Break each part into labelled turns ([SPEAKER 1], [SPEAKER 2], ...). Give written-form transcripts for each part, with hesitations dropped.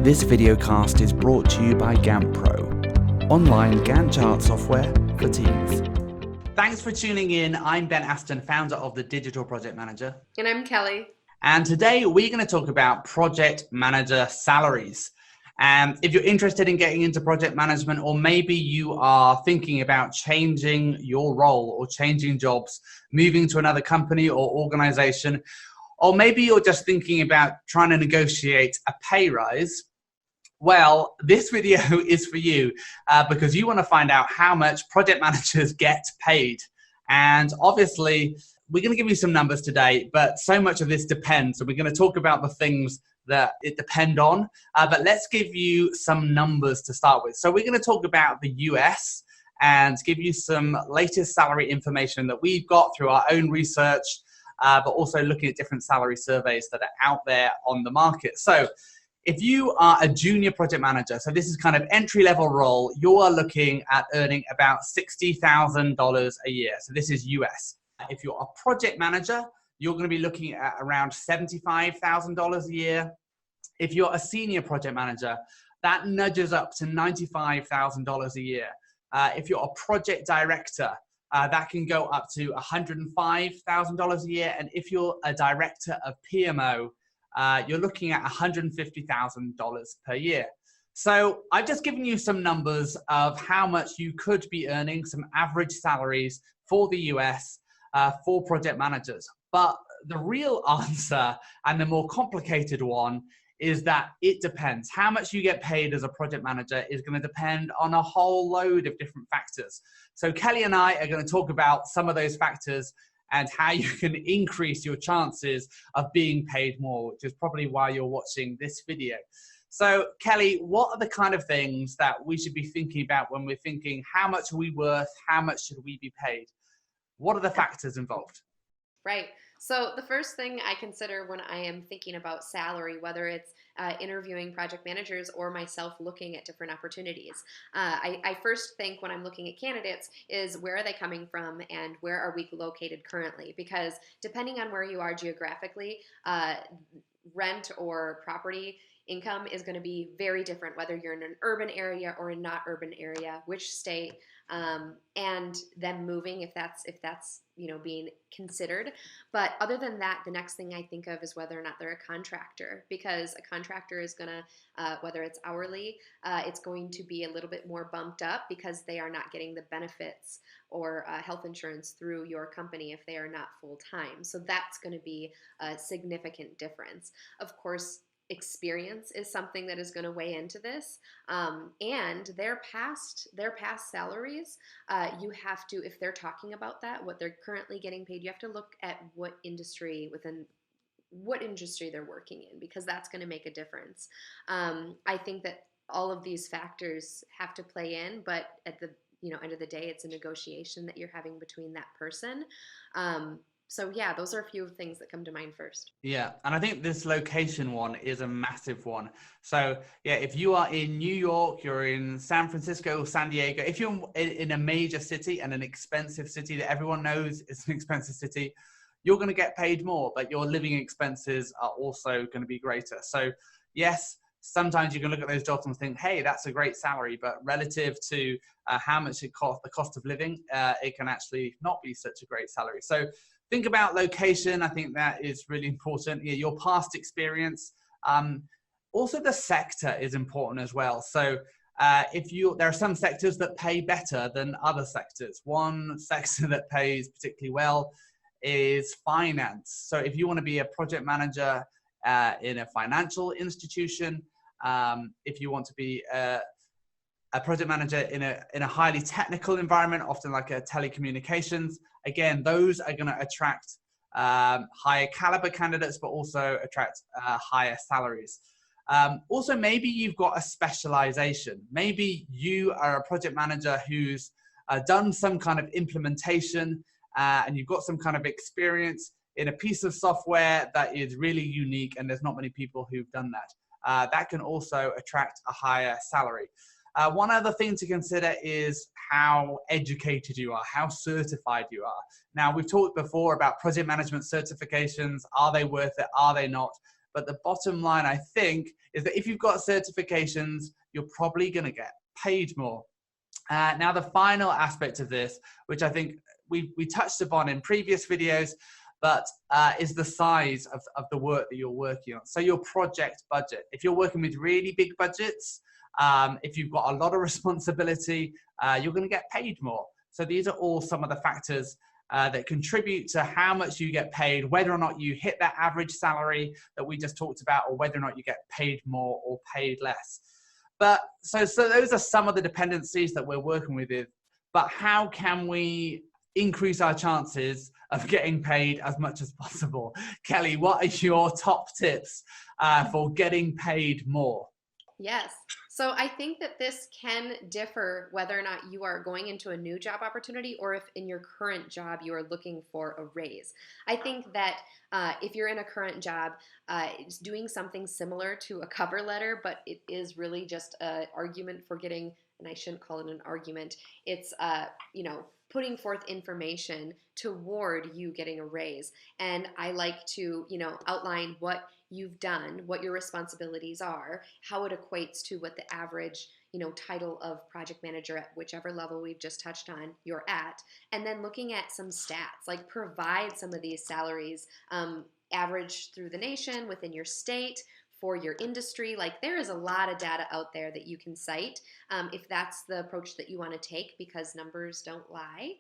[SPEAKER 1] This videocast is brought to you by Gantt Pro, online Gantt chart software for teams. Thanks for tuning in. I'm Ben Aston, founder of The Digital Project Manager.
[SPEAKER 2] And I'm Kelly.
[SPEAKER 1] And today we're going to talk about project manager salaries. And if you're interested in getting into project management, or maybe you are thinking about changing your role or changing jobs, moving to another company or organization, or maybe you're just thinking about trying to negotiate a pay rise, well, this video is for you because you want to find out how much project managers get paid. And obviously, we're going to give you some numbers today, but so much of this depends. So we're going to talk about the things that it depend on, but let's give you some numbers to start with. So we're going to talk about the US and give you some latest salary information that we've got through our own research, but also looking at different salary surveys that are out there on the market. So if you are a junior project manager, so this is kind of entry-level role, you are looking at earning about $60,000 a year. So this is US. If you're a project manager, you're going to be looking at around $75,000 a year. If you're a senior project manager, that nudges up to $95,000 a year. If you're a project director, that can go up to $105,000 a year. And if you're a director of PMO, you're looking at $150,000 per year. So I've just given you some numbers of how much you could be earning, some average salaries for the US for project managers. But the real answer and the more complicated one is that it depends. How much you get paid as a project manager is going to depend on a whole load of different factors. So Kelly and I are going to talk about some of those factors and how you can increase your chances of being paid more, which is probably why you're watching this video. So Kelly, what are the kind of things that we should be thinking about when we're thinking, how much are we worth? How much should we be paid? What are the factors involved?
[SPEAKER 2] Right. So the first thing I consider when I am thinking about salary, whether it's interviewing project managers or myself looking at different opportunities, I first think when I'm looking at candidates is where are they coming from and where are we located currently? Because depending on where you are geographically, rent or property income is going to be very different, whether you're in an urban area or a not urban area, which state, and then moving if that's being considered. But other than that, the next thing I think of is whether or not they're a contractor, because a contractor is going to, whether it's hourly, it's going to be a little bit more bumped up because they are not getting the benefits or health insurance through your company if they are not full time. So that's going to be a significant difference. Of course, experience is something that is going to weigh into this, and their past salaries. You have to, if they're talking about that, what they're currently getting paid, you have to look at what industry they're working in, because that's going to make a difference. I think that all of these factors have to play in, but at the end of the day, it's a negotiation that you're having between that person. So yeah, those are a few things that come to mind first.
[SPEAKER 1] Yeah, and I think this location one is a massive one. So yeah, if you are in New York, you're in San Francisco or San Diego, if you're in a major city and an expensive city that everyone knows is an expensive city, you're going to get paid more, but your living expenses are also going to be greater. So yes, sometimes you can look at those jobs and think, hey, that's a great salary, but relative to how much it costs, the cost of living, it can actually not be such a great salary. So think about location. I think that is really important. Yeah, your past experience. Also, the sector is important as well. So there are some sectors that pay better than other sectors. One sector that pays particularly well is finance. So if you want to be a project manager in a financial institution, if you want to be a project manager in a highly technical environment, often like a telecommunications, again, those are going to attract higher caliber candidates, but also attract higher salaries. Also, maybe you've got a specialization. Maybe you are a project manager who's done some kind of implementation and you've got some kind of experience in a piece of software that is really unique and there's not many people who've done that. That can also attract a higher salary. One other thing to consider is how educated you are, how certified you are. Now, we've talked before about project management certifications. Are they worth it? Are they not? But the bottom line, I think, is that if you've got certifications, you're probably going to get paid more. Now, the final aspect of this, which I think we touched upon in previous videos, but is the size of the work that you're working on. So your project budget. If you're working with really big budgets, if you've got a lot of responsibility, you're going to get paid more. So these are all some of the factors that contribute to how much you get paid, whether or not you hit that average salary that we just talked about, or whether or not you get paid more or paid less. But so those are some of the dependencies that we're working with. But how can we increase our chances of getting paid as much as possible? Kelly, what are your top tips for getting paid more?
[SPEAKER 2] Yes. So I think that this can differ whether or not you are going into a new job opportunity or if in your current job you are looking for a raise. I think that if you're in a current job, it's doing something similar to a cover letter, but it is really just an argument for getting, and I shouldn't call it an argument, it's, putting forth information toward you getting a raise. And I like to, outline what you've done, what your responsibilities are, how it equates to what the average, title of project manager at whichever level we've just touched on you're at, and then looking at some stats, like provide some of these salaries, average through the nation, within your state, for your industry. Like, there is a lot of data out there that you can cite if that's the approach that you want to take, because numbers don't lie.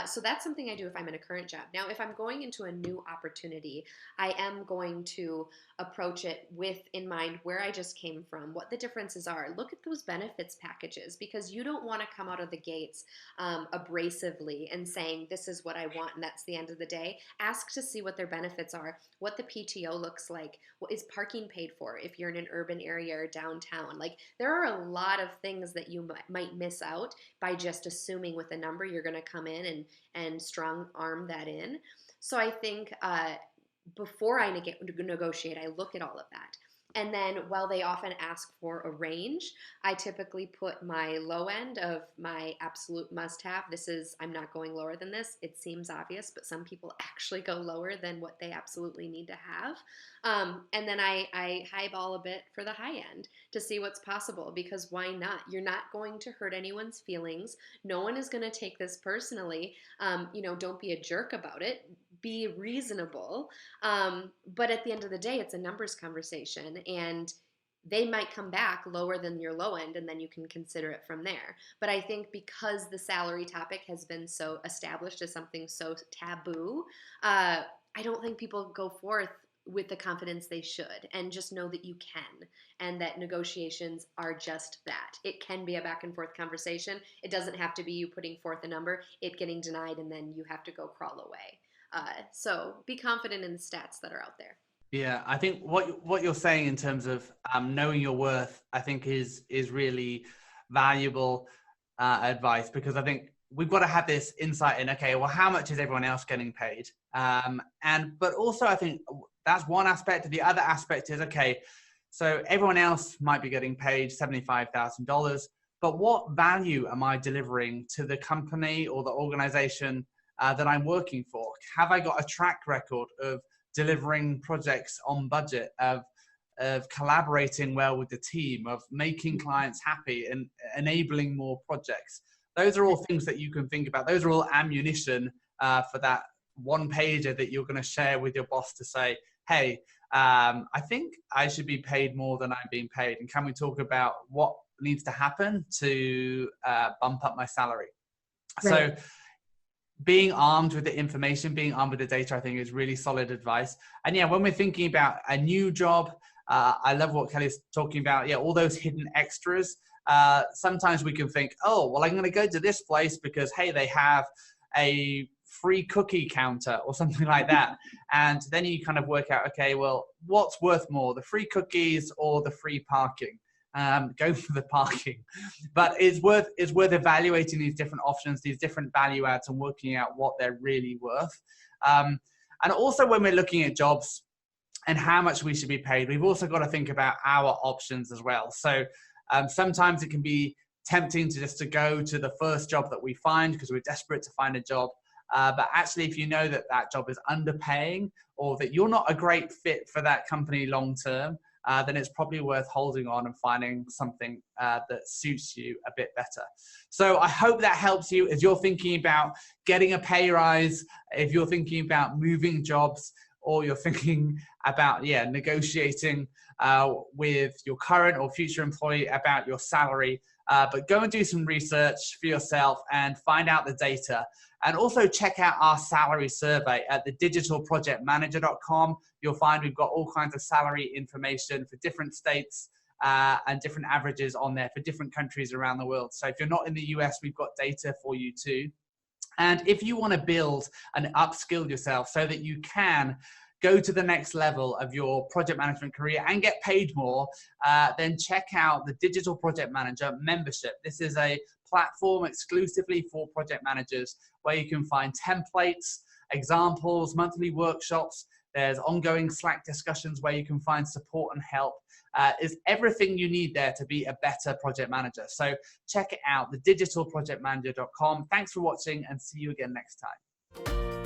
[SPEAKER 2] So that's something I do if I'm in a current job. Now, if I'm going into a new opportunity, I am going to approach it with in mind where I just came from, what the differences are. Look at those benefits packages, because you don't want to come out of the gates abrasively and saying, this is what I want, and that's the end of the day. Ask to see what their benefits are, what the PTO looks like, what is parking paid for if you're in an urban area or downtown. Like, there are a lot of things that you might miss out by just assuming with a number you're going to come in and strong arm that in. So I think before I negotiate, I look at all of that. And then while they often ask for a range, I typically put my low end of my absolute must-have. I'm not going lower than this. It seems obvious, but some people actually go lower than what they absolutely need to have. And then I highball a bit for the high end to see what's possible, because why not? You're not going to hurt anyone's feelings. No one is going to take this personally. Don't be a jerk about it. Be reasonable. But at the end of the day, it's a numbers conversation, and they might come back lower than your low end, and then you can consider it from there. But I think because the salary topic has been so established as something so taboo, I don't think people go forth with the confidence they should, and just know that you can, and that negotiations are just that. It can be a back and forth conversation. It doesn't have to be you putting forth a number, it getting denied, and then you have to go crawl away. So be confident in the stats that are out there.
[SPEAKER 1] Yeah, I think what you're saying in terms of knowing your worth, I think is really valuable advice, because I think we've got to have this insight in, okay, well, how much is everyone else getting paid? But also I think that's one aspect. The other aspect is, okay, so everyone else might be getting paid $75,000, but what value am I delivering to the company or the organization that I'm working for? Have I got a track record of delivering projects on budget, of collaborating well with the team, of making clients happy and enabling more projects? Those are all things that you can think about. Those are all ammunition for that one pager that you're going to share with your boss to say, hey, I think I should be paid more than I'm being paid. And can we talk about what needs to happen to bump up my salary? Right. So being armed with the information, being armed with the data, I think is really solid advice. And yeah, when we're thinking about a new job, I love what Kelly's talking about. Yeah, all those hidden extras. Sometimes we can think, oh, well, I'm going to go to this place because, hey, they have a free cookie counter or something like that. And then you kind of work out, okay, well, what's worth more, the free cookies or the free parking? Go for the parking. But it's worth evaluating these different options, these different value adds, and working out what they're really worth. And also when we're looking at jobs and how much we should be paid, we've also got to think about our options as well. So sometimes it can be tempting to go to the first job that we find because we're desperate to find a job. But actually, if you know that that job is underpaying or that you're not a great fit for that company long term, then it's probably worth holding on and finding something that suits you a bit better. So I hope that helps you as you're thinking about getting a pay rise, if you're thinking about moving jobs, or you're thinking about negotiating with your current or future employee about your salary. But go and do some research for yourself and find out the data. And also check out our salary survey at thedigitalprojectmanager.com. You'll find we've got all kinds of salary information for different states and different averages on there for different countries around the world. So if you're not in the US, we've got data for you too. And if you want to build and upskill yourself so that you can go to the next level of your project management career and get paid more, then check out the Digital Project Manager membership. This is a platform exclusively for project managers where you can find templates, examples, monthly workshops. There's ongoing Slack discussions where you can find support and help. Is everything you need there to be a better project manager. So check it out, thedigitalprojectmanager.com. Thanks for watching and see you again next time.